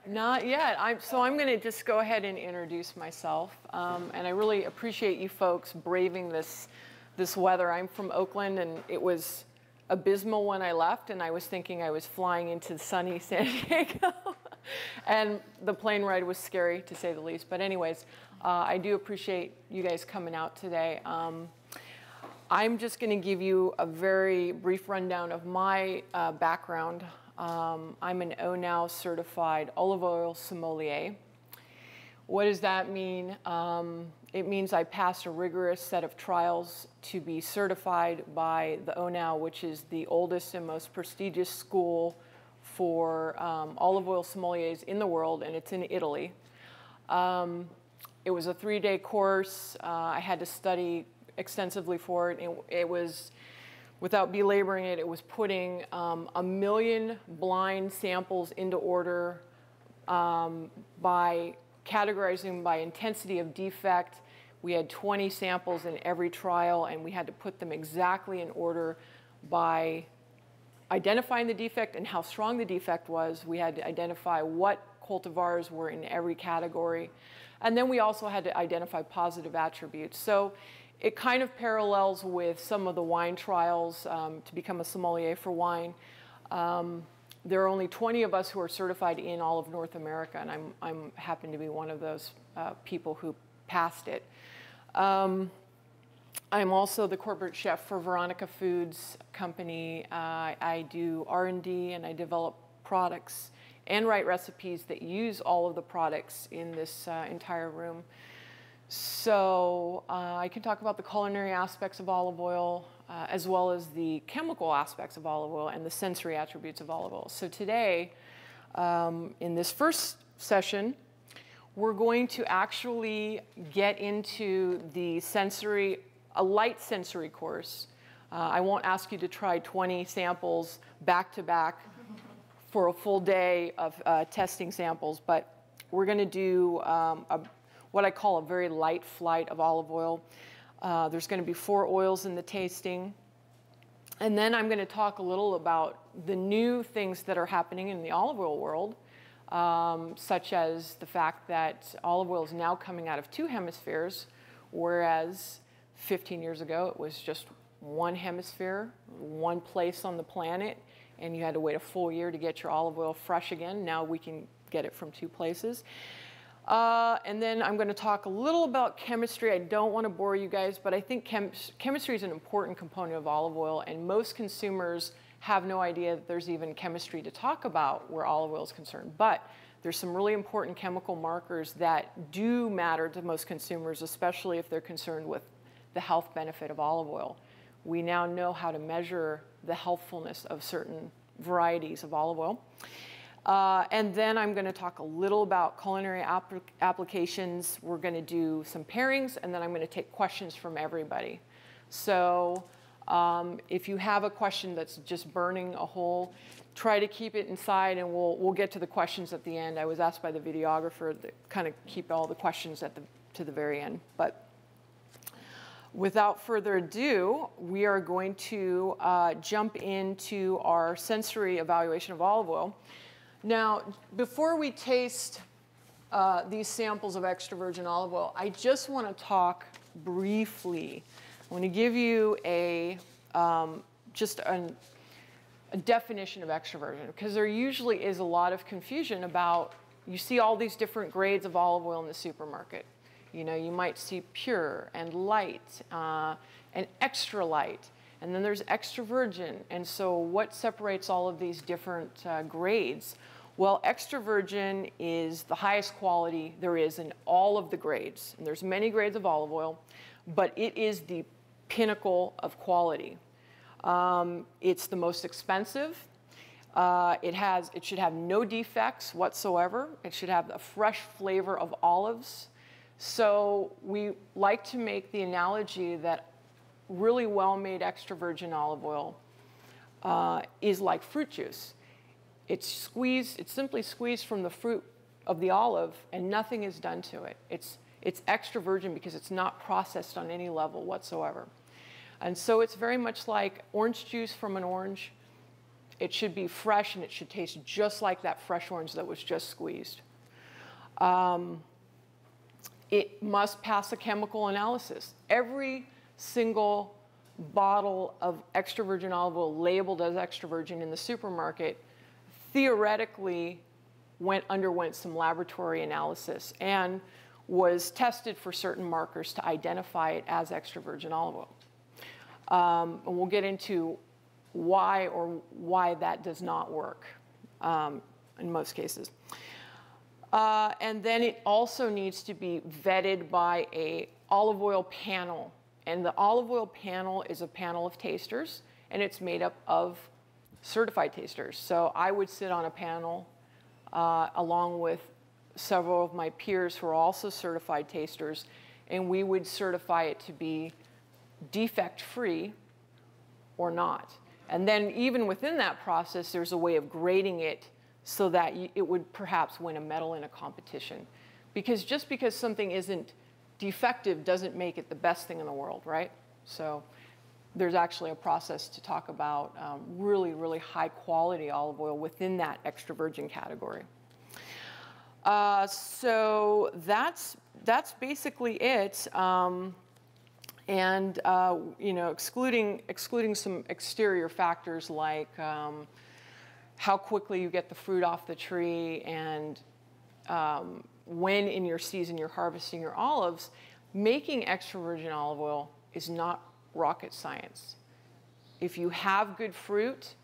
Not yet. So I'm going to just go ahead and introduce myself. And I really appreciate you folks braving this weather. I'm from Oakland, and it was abysmal when I left, and I was thinking I was flying into sunny San Diego. And the plane ride was scary, to say the least. But anyways, I do appreciate you guys coming out today. I'm just going to give you a very brief rundown of my background. I'm an ONOW certified olive oil sommelier. What does that mean? It means I passed a rigorous set of trials to be certified by the ONOW, which is the oldest and most prestigious school for olive oil sommeliers in the world, and it's in Italy. It was a 3-day course. I had to study extensively for it. It was, without belaboring it, it was putting 1 million blind samples into order by categorizing by intensity of defect. We had 20 samples in every trial, and we had to put them exactly in order by identifying the defect and how strong the defect was. We had to identify what cultivars were in every category. And then we also had to identify positive attributes. So it kind of parallels with some of the wine trials to become a sommelier for wine. There are only 20 of us who are certified in all of North America, and I'm happen to be one of those people who passed it. I'm also the corporate chef for Veronica Foods company. I do R&D, and I develop products and write recipes that use all of the products in this entire room. So I can talk about the culinary aspects of olive oil, as well as the chemical aspects of olive oil and the sensory attributes of olive oil. So today, in this first session, we're going to actually get into the sensory, a light sensory course. I won't ask you to try 20 samples back to back for a full day of testing samples, but we're going to do what I call a very light flight of olive oil. There's going to be 4 oils in the tasting. And then I'm going to talk a little about the new things that are happening in the olive oil world, such as the fact that olive oil is now coming out of 2 hemispheres, whereas 15 years ago it was just 1 hemisphere, 1 place on the planet, and you had to wait a full year to get your olive oil fresh again. Now we can get it from 2 places. And then I'm going to talk a little about chemistry. I don't want to bore you guys, but I think chemistry is an important component of olive oil, and most consumers have no idea that there's even chemistry to talk about where olive oil is concerned. But there's some really important chemical markers that do matter to most consumers, especially if they're concerned with the health benefit of olive oil. We now know how to measure the healthfulness of certain varieties of olive oil. And then I'm going to talk a little about culinary applications. We're going to do some pairings, and then I'm going to take questions from everybody. So if you have a question that's just burning a hole, try to keep it inside, and we'll get to the questions at the end. I was asked by the videographer to kind of keep all the questions to the very end. But without further ado, we are going to jump into our sensory evaluation of olive oil. Now, before we taste these samples of extra virgin olive oil, I just want to talk briefly. I want to give you just a definition of extra virgin, because there usually is a lot of confusion about, you see all these different grades of olive oil in the supermarket. You know, you might see pure and light and extra light, and then there's extra virgin. And so what separates all of these different grades? Well, extra virgin is the highest quality there is in all of the grades. And there's many grades of olive oil, but it is the pinnacle of quality. It's the most expensive. It should have no defects whatsoever. It should have a fresh flavor of olives. So we like to make the analogy that really well-made extra virgin olive oil is like fruit juice. It's simply squeezed from the fruit of the olive, and nothing is done to it. It's extra virgin because it's not processed on any level whatsoever. And so it's very much like orange juice from an orange. It should be fresh, and it should taste just like that fresh orange that was just squeezed. It must pass a chemical analysis. Every single bottle of extra virgin olive oil labeled as extra virgin in the supermarket theoretically underwent some laboratory analysis and was tested for certain markers to identify it as extra virgin olive oil. And we'll get into why that does not work in most cases. And then it also needs to be vetted by an olive oil panel. And the olive oil panel is a panel of tasters, and it's made up of certified tasters. So I would sit on a panel along with several of my peers who are also certified tasters, and we would certify it to be defect-free or not. And then even within that process, there's a way of grading it so that it would perhaps win a medal in a competition. Because just because something isn't defective doesn't make it the best thing in the world, right? So there's actually a process to talk about really, really high quality olive oil within that extra virgin category. So that's basically it. And you know, excluding some exterior factors like how quickly you get the fruit off the tree and when in your season you're harvesting your olives, making extra virgin olive oil is not rocket science. If you have good fruit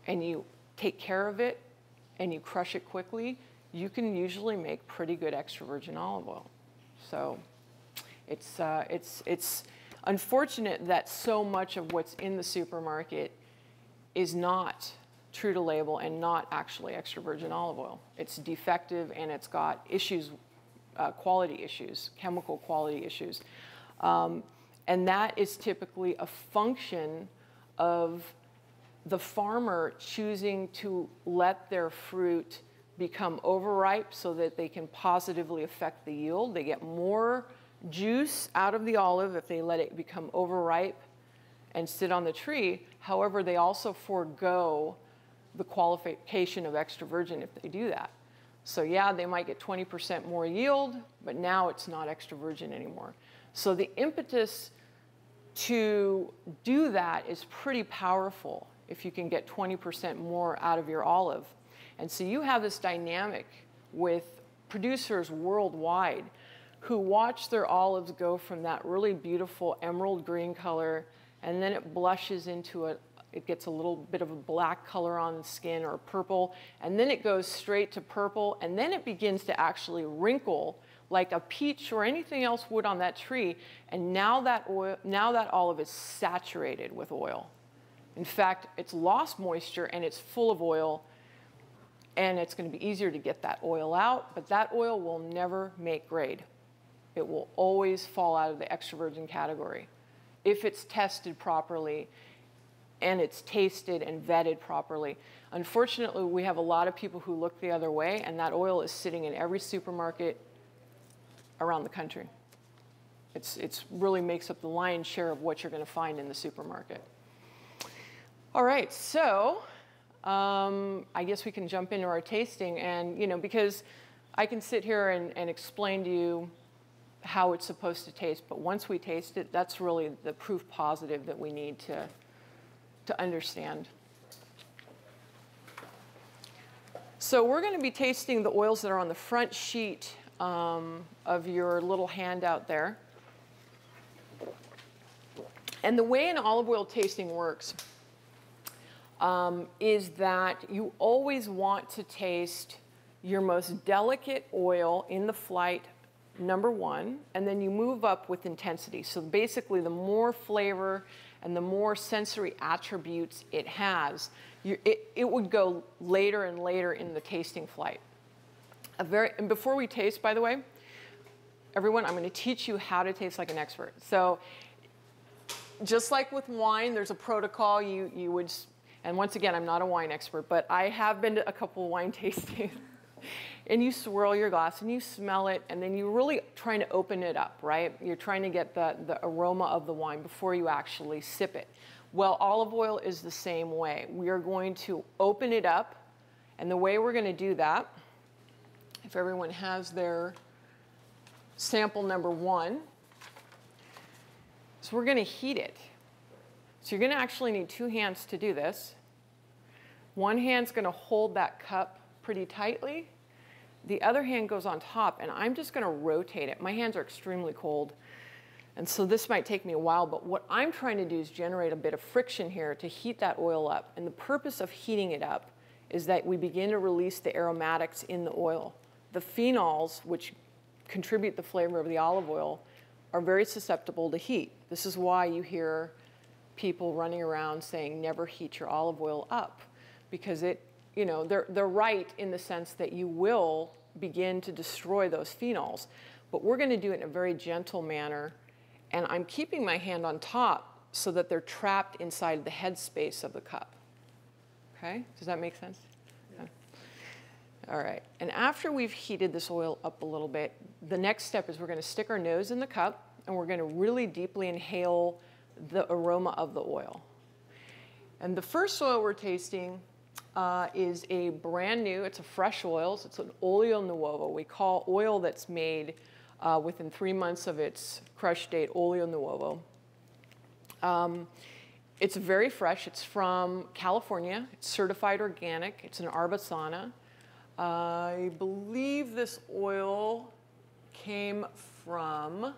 and you take care of it and you crush it quickly, you can usually make pretty good extra virgin olive oil. So it's unfortunate that so much of what's in the supermarket is not true to label and not actually extra virgin olive oil. It's defective and it's got issues, quality issues, chemical quality issues. And that is typically a function of the farmer choosing to let their fruit become overripe so that they can positively affect the yield. They get more juice out of the olive if they let it become overripe and sit on the tree. However, they also forego the qualification of extra virgin if they do that. So yeah, they might get 20% more yield, but now it's not extra virgin anymore. So the impetus to do that is pretty powerful if you can get 20% more out of your olive. And so you have this dynamic with producers worldwide who watch their olives go from that really beautiful emerald green color, and then it blushes into it gets a little bit of a black color on the skin or purple, and then it goes straight to purple, and then it begins to actually wrinkle like a peach or anything else would on that tree, and now that olive is saturated with oil. In fact, it's lost moisture and it's full of oil, and it's going to be easier to get that oil out, but that oil will never make grade. It will always fall out of the extra virgin category if it's tested properly and it's tasted and vetted properly. Unfortunately, we have a lot of people who look the other way, and that oil is sitting in every supermarket around the country. It's really makes up the lion's share of what you're going to find in the supermarket. All right, so I guess we can jump into our tasting, and you know, because I can sit here and explain to you how it's supposed to taste, but once we taste it, that's really the proof positive that we need to understand. So we're going to be tasting the oils that are on the front sheet of your little handout there. And the way an olive oil tasting works is that you always want to taste your most delicate oil in the flight, number one, and then you move up with intensity. So basically, the more flavor and the more sensory attributes it has, it would go later and later in the tasting flight. And before we taste, by the way, everyone, I'm going to teach you how to taste like an expert. So just like with wine, there's a protocol you would, and once again, I'm not a wine expert, but I have been to a couple of wine tastings. And you swirl your glass and you smell it, and then you're really trying to open it up, right? You're trying to get the aroma of the wine before you actually sip it. Well, olive oil is the same way. We are going to open it up, and the way we're going to do that, if everyone has their sample number 1, so we're going to heat it. So you're going to actually need 2 hands to do this. One hand's going to hold that cup pretty tightly. The other hand goes on top, and I'm just going to rotate it. My hands are extremely cold, and so this might take me a while, but what I'm trying to do is generate a bit of friction here to heat that oil up. And the purpose of heating it up is that we begin to release the aromatics in the oil. The phenols, which contribute the flavor of the olive oil, are very susceptible to heat. This is why you hear people running around saying never heat your olive oil up, because it, you know, they're right in the sense that you will begin to destroy those phenols. But we're going to do it in a very gentle manner, and I'm keeping my hand on top so that they're trapped inside the headspace of the cup. Okay? Does that make sense? Yeah. All right. And after we've heated this oil up a little bit, the next step is we're going to stick our nose in the cup, and we're going to really deeply inhale the aroma of the oil. And the first oil we're tasting is a brand new, it's a fresh oil, so it's an olio nuovo. We call oil that's made within 3 months of its crush date olio nuovo. It's very fresh. It's from California. It's certified organic. It's an Arbasana. I believe this oil came from,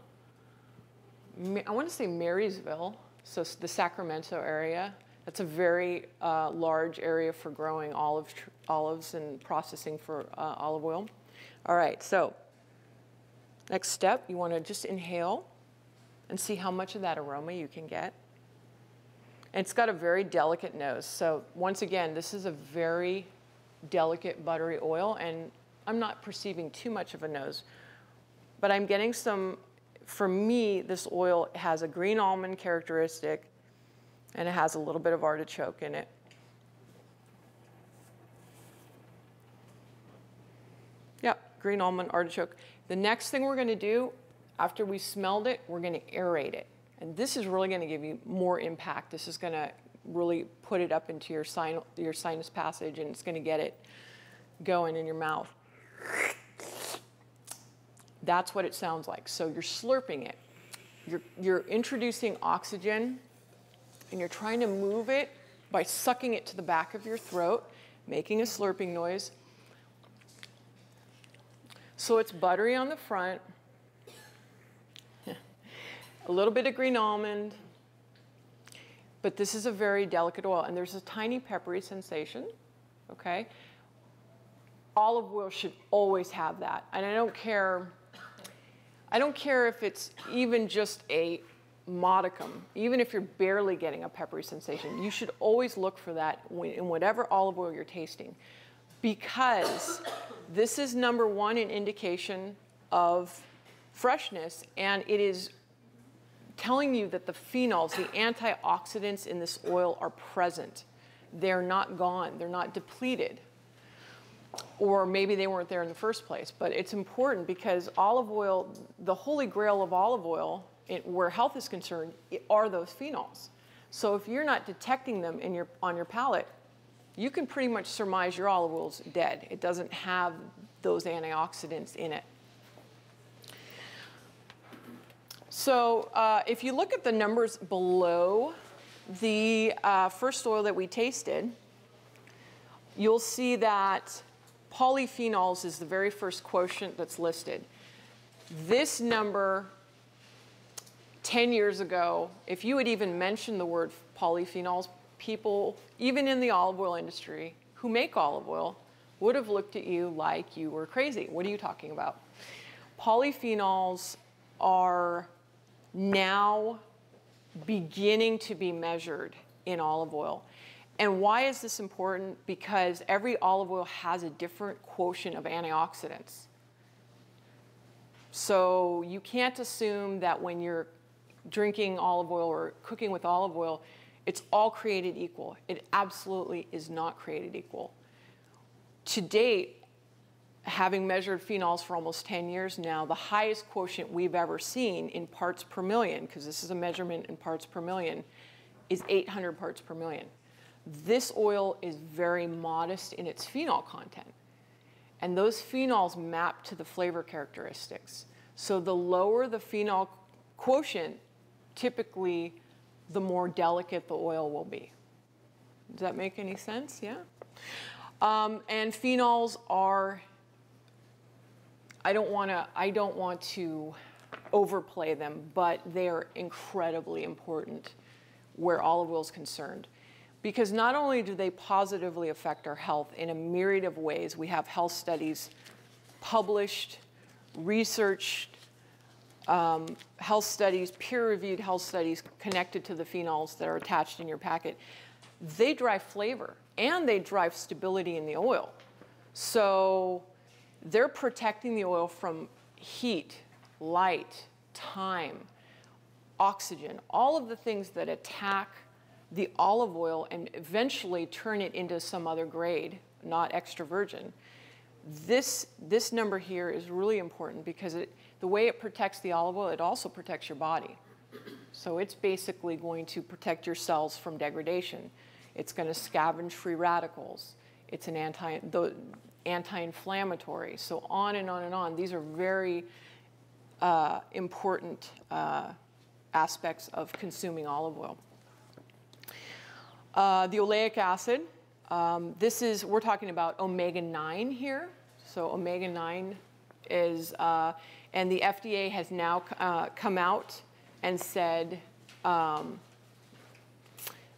I want to say Marysville, so the Sacramento area. That's a very large area for growing olives and processing for olive oil. All right, so next step, you want to just inhale and see how much of that aroma you can get. And it's got a very delicate nose. So once again, this is a very delicate buttery oil, and I'm not perceiving too much of a nose. But I'm getting some, for me, this oil has a green almond characteristic, and it has a little bit of artichoke in it. Yep, green almond, artichoke. The next thing we're going to do, after we smelled it, we're going to aerate it. And this is really going to give you more impact. This is going to really put it up into your sinus passage, and it's going to get it going in your mouth. That's what it sounds like. So you're slurping it. You're introducing oxygen, and you're trying to move it by sucking it to the back of your throat, making a slurping noise. So it's buttery on the front, a little bit of green almond, but this is a very delicate oil, and there's a tiny peppery sensation, okay? Olive oil should always have that, and I don't care if it's even just a modicum, even if you're barely getting a peppery sensation, you should always look for that in whatever olive oil you're tasting, because this is number one an indication of freshness, and it is telling you that the phenols, the antioxidants in this oil are present. They're not gone, they're not depleted. Or maybe they weren't there in the first place, but it's important because olive oil, the holy grail of olive oil, where health is concerned, are those phenols. So if you're not detecting them on your palate, you can pretty much surmise your olive oil's dead. It doesn't have those antioxidants in it. So if you look at the numbers below the first oil that we tasted, you'll see that polyphenols is the very first quotient that's listed. This number, 10 years ago, if you had even mentioned the word polyphenols, people, even in the olive oil industry, who make olive oil, would have looked at you like you were crazy. What are you talking about? Polyphenols are now beginning to be measured in olive oil. And why is this important? Because every olive oil has a different quotient of antioxidants. So you can't assume that when you're drinking olive oil or cooking with olive oil, it's all created equal. It absolutely is not created equal. To date, having measured phenols for almost 10 years now, the highest quotient we've ever seen in parts per million, because this is a measurement in parts per million, is 800 parts per million. This oil is very modest in its phenol content. And those phenols map to the flavor characteristics. So the lower the phenol quotient, typically the more delicate the oil will be. Does that make any sense? Yeah? And phenols are, I don't want to overplay them, but they are incredibly important where olive oil is concerned. Because not only do they positively affect our health in a myriad of ways, we have health studies published, researched, health studies, peer-reviewed health studies connected to the phenols that are attached in your packet. They drive flavor, and they drive stability in the oil. So they're protecting the oil from heat, light, time, oxygen, all of the things that attack the olive oil and eventually turn it into some other grade, not extra virgin. This number here is really important because the way it protects the olive oil, it also protects your body. So it's basically going to protect your cells from degradation. It's going to scavenge free radicals. It's an anti-inflammatory. So on and on and on. These are very important aspects of consuming olive oil. The oleic acid, we're talking about omega-9 here. So omega-9 is, and the FDA has now come out and said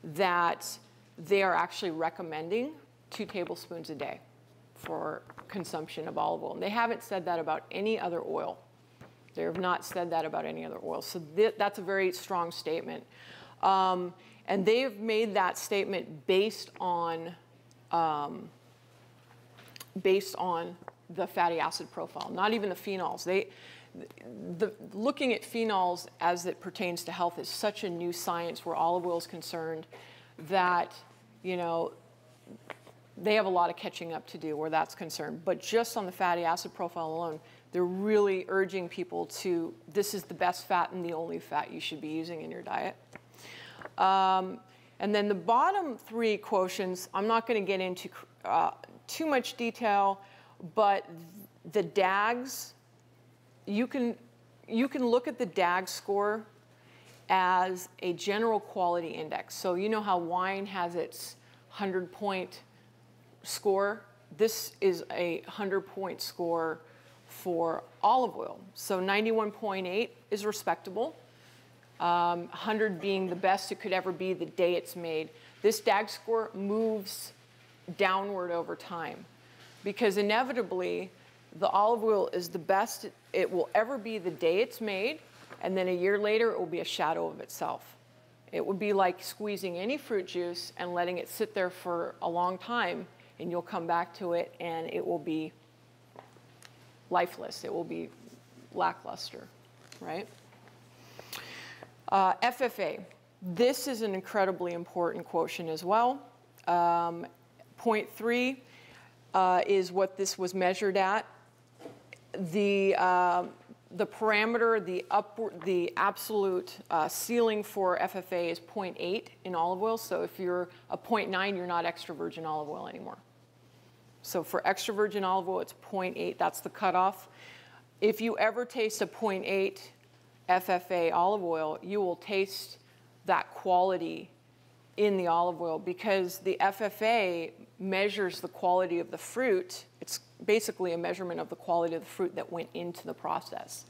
that they are actually recommending 2 tablespoons a day for consumption of olive oil. And they haven't said that about any other oil. They have not said that about any other oil. So that's a very strong statement. And they've made that statement based on the fatty acid profile, not even the phenols. Looking at phenols as it pertains to health is such a new science where olive oil is concerned that, you know, they have a lot of catching up to do where that's concerned. But just on the fatty acid profile alone, they're really urging people to, this is the best fat and the only fat you should be using in your diet. And then the bottom 3 quotients, I'm not going to get into too much detail, but the DAGs, you can look at the DAG score as a general quality index. So you know how wine has its 100-point score? This is a 100-point score for olive oil. So 91.8 is respectable. 100 being the best it could ever be the day it's made. This DAG score moves downward over time because inevitably the olive oil is the best it will ever be the day it's made, and then a year later it will be a shadow of itself. It would be like squeezing any fruit juice and letting it sit there for a long time, and you'll come back to it and it will be lifeless. It will be lackluster, right? FFA, this is an incredibly important quotient as well. 0.3 is what this was measured at. The parameter, the absolute ceiling for FFA is 0.8 in olive oil. So if you're a 0.9, you're not extra virgin olive oil anymore. So for extra virgin olive oil, it's 0.8. That's the cutoff. If you ever taste a 0.8 FFA olive oil, you will taste that quality in the olive oil because the FFA measures the quality of the fruit. It's basically a measurement of the quality of the fruit that went into the process.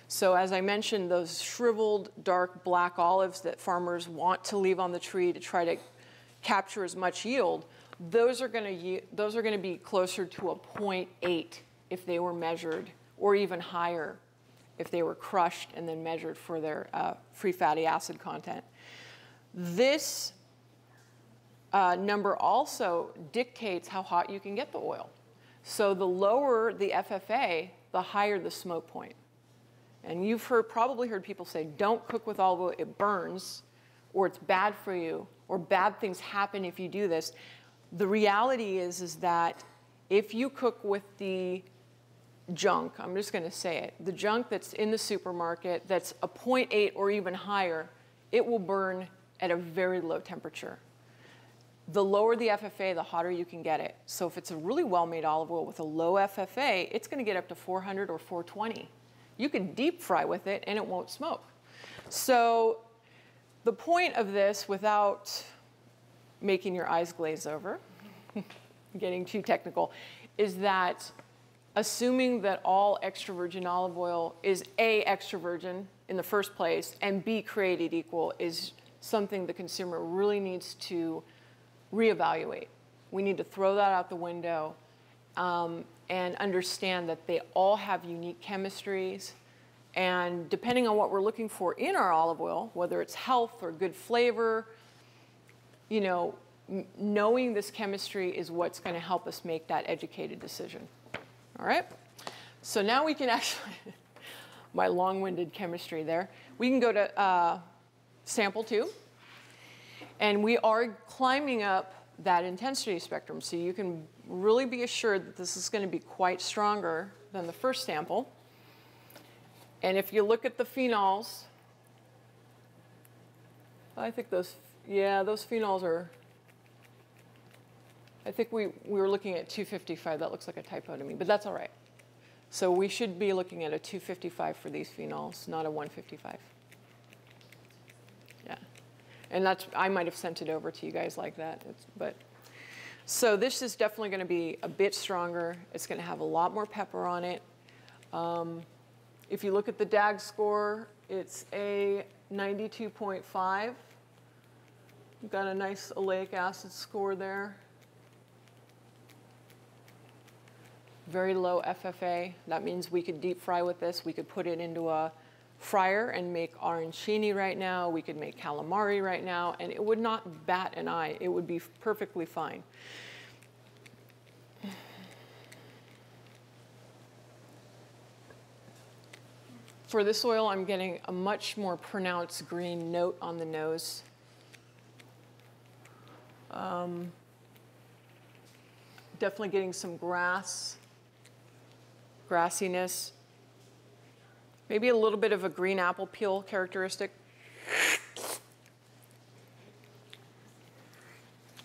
So as I mentioned, those shriveled, dark black olives that farmers want to leave on the tree to try to capture as much yield, those are going to be closer to a 0.8 if they were measured, or even higher if they were crushed and then measured for their free fatty acid content. This number also dictates how hot you can get the oil. So the lower the FFA, the higher the smoke point. And you've probably heard people say, don't cook with olive oil, it burns, or it's bad for you, or bad things happen if you do this. The reality is that if you cook with the junk, I'm just going to say it, the junk that's in the supermarket that's a 0.8 or even higher, it will burn at a very low temperature. The lower the FFA, the hotter you can get it. So if it's a really well-made olive oil with a low FFA, it's going to get up to 400 or 420. You can deep fry with it and it won't smoke. So the point of this, without making your eyes glaze over, getting too technical, is that assuming that all extra virgin olive oil is A, extra virgin in the first place, and B, created equal, is something the consumer really needs to reevaluate. We need to throw that out the window and understand that they all have unique chemistries. And depending on what we're looking for in our olive oil, whether it's health or good flavor, you know, knowing this chemistry is what's going to help us make that educated decision. All right? So now we can actually, my long-winded chemistry there, we can go to sample 2. And we are climbing up that intensity spectrum. So you can really be assured that this is going to be quite stronger than the first sample. And if you look at the phenols, I think those phenols are, I think we were looking at 255. That looks like a typo to me, but that's all right. So we should be looking at a 255 for these phenols, not a 155. Yeah. And that's, I might have sent it over to you guys like that. So this is definitely going to be a bit stronger. It's going to have a lot more pepper on it. If you look at the DAG score, it's a 92.5. We've got a nice oleic acid score there. Very low FFA. That means we could deep fry with this. We could put it into a fryer and make arancini right now. We could make calamari right now, and it would not bat an eye. It would be perfectly fine. For this oil, I'm getting a much more pronounced green note on the nose. Definitely getting some grassiness. Maybe a little bit of a green apple peel characteristic.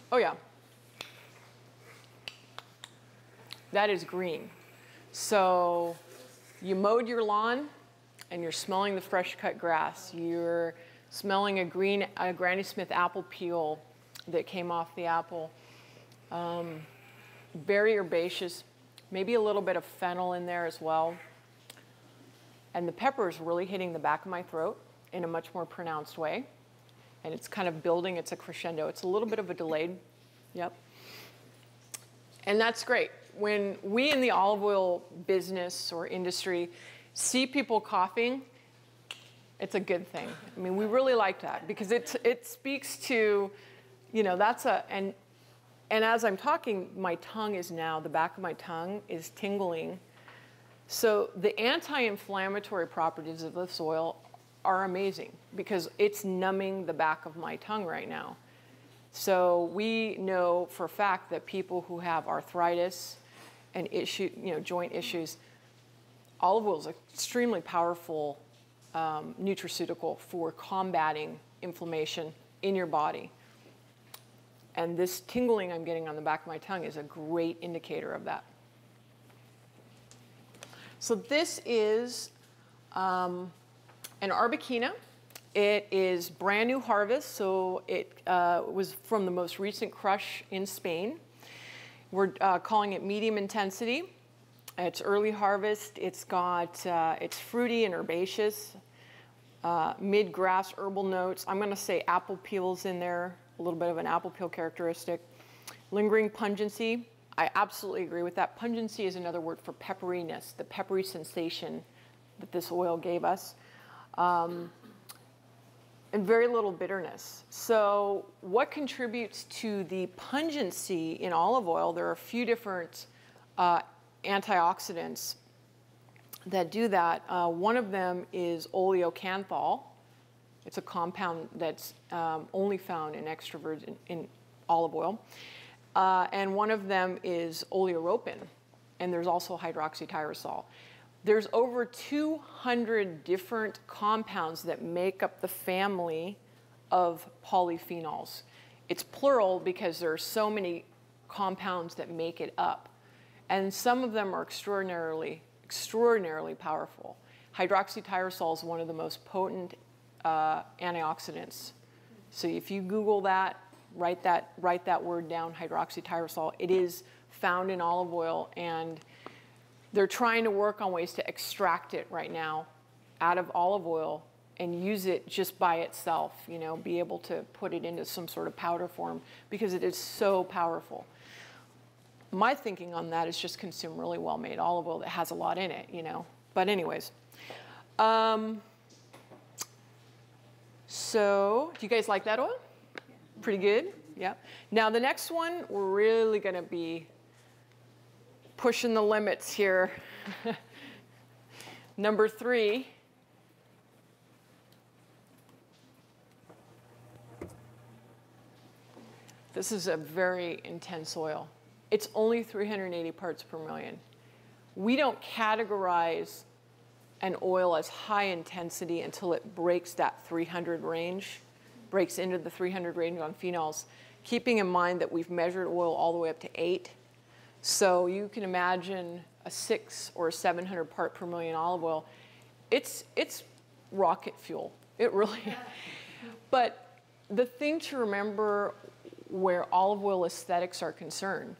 Oh yeah. That is green. So you mowed your lawn and you're smelling the fresh cut grass. You're smelling a Granny Smith apple peel that came off the apple. Very herbaceous, maybe a little bit of fennel in there as well. And the pepper is really hitting the back of my throat in a much more pronounced way. And it's kind of building, it's a crescendo. It's a little bit of a delayed, yep. And that's great. When we in the olive oil business or industry see people coughing, it's a good thing. I mean, we really like that because it speaks to, you know, that's a, and as I'm talking, my tongue is now, the back of my tongue is tingling. So the anti-inflammatory properties of this oil are amazing because it's numbing the back of my tongue right now. So we know for a fact that people who have arthritis and joint issues, olive oil is an extremely powerful nutraceutical for combating inflammation in your body. And this tingling I'm getting on the back of my tongue is a great indicator of that. So this is an Arbequina. It is brand new harvest, so it was from the most recent crush in Spain. We're calling it medium intensity. It's early harvest. It's got, it's fruity and herbaceous, mid-grass herbal notes. I'm gonna say apple peels in there, a little bit of an apple peel characteristic. Lingering pungency. I absolutely agree with that. Pungency is another word for pepperiness, the peppery sensation that this oil gave us. And very little bitterness. So what contributes to the pungency in olive oil? There are a few different antioxidants that do that. One of them is oleocanthal. It's a compound that's only found in extra virgin in olive oil. And one of them is oleoropin. and there's also hydroxytyrosol. There's over 200 different compounds that make up the family of polyphenols. It's plural because there are so many compounds that make it up. And some of them are extraordinarily powerful. Hydroxytyrosol is one of the most potent antioxidants. So if you Google that, write that word down, hydroxytyrosol. It is found in olive oil, and they're trying to work on ways to extract it right now out of olive oil and use it just by itself, you know, be able to put it into some sort of powder form because it is so powerful. My thinking on that is just consume really well-made olive oil that has a lot in it, you know. But anyways. So do you guys like that oil? Pretty good? Yeah. Now the next one, we're really going to be pushing the limits here. Number 3. This is a very intense oil. It's only 380 parts per million. We don't categorize an oil as high intensity until it breaks that 300 range, breaks into the 300 range on phenols, keeping in mind that we've measured oil all the way up to 8. So you can imagine a 600 or a 700 part per million olive oil. It's rocket fuel. It really is. But the thing to remember where olive oil aesthetics are concerned,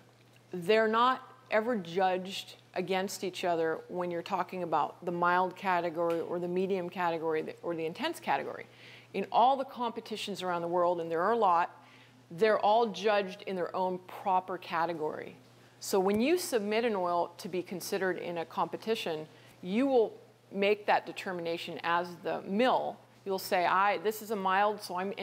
they're not ever judged against each other when you're talking about the mild category or the medium category or the intense category. In all the competitions around the world, and there are a lot, they're all judged in their own proper category. So when you submit an oil to be considered in a competition, you will make that determination as the mill. You'll say, this is a mild, so I'm